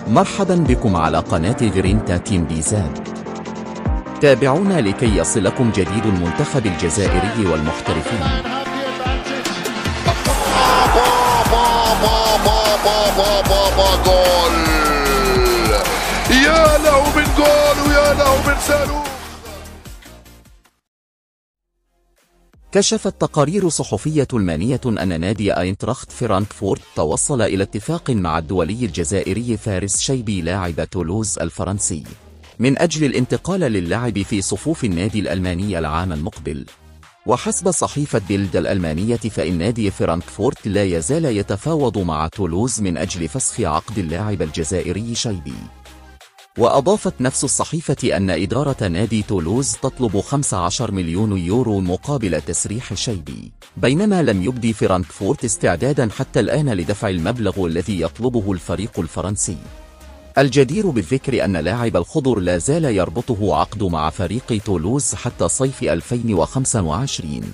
مرحبا بكم على قناة غرينتا تيم بيزان. تابعونا لكي يصلكم جديد المنتخب الجزائري والمحترفين. جول! يا له من جول ويا له من سالوت. كشفت تقارير صحفية ألمانية أن نادي أينتراخت فرانكفورت توصل إلى اتفاق مع الدولي الجزائري فارس شيبي لاعب تولوز الفرنسي من أجل الانتقال للعب في صفوف النادي الألماني العام المقبل. وحسب صحيفة بيلد الألمانية فإن نادي فرانكفورت لا يزال يتفاوض مع تولوز من أجل فسخ عقد اللاعب الجزائري شيبي. وأضافت نفس الصحيفة أن إدارة نادي تولوز تطلب 15 مليون يورو مقابل تسريح شيبي، بينما لم يبدي فرانكفورت استعدادا حتى الآن لدفع المبلغ الذي يطلبه الفريق الفرنسي. الجدير بالذكر أن لاعب الخضر لا زال يربطه عقد مع فريق تولوز حتى صيف 2025.